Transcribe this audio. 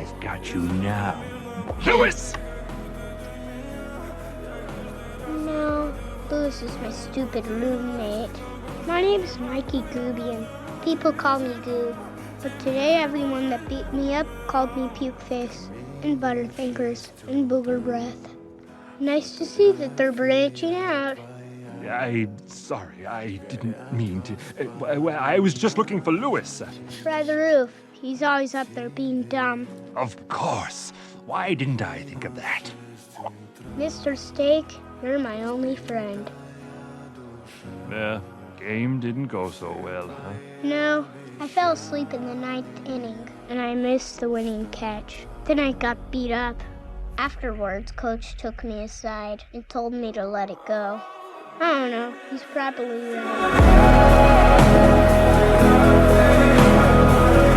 I've got you now. Lewis! No, Lewis is my stupid roommate. My name is Mikey Goobian. People call me Goo. But today everyone that beat me up called me Puke Face, and Butterfingers, and Booger Breath. Nice to see that they're branching out. I'm sorry, I didn't mean to. I was just looking for Lewis. Try the roof. He's always up there being dumb. Of course. Why didn't I think of that? Mr. Steak, you're my only friend. The game didn't go so well, huh? No, I fell asleep in the ninth inning, and I missed the winning catch. Then I got beat up. Afterwards, Coach took me aside and told me to let it go. I don't know, he's probably right.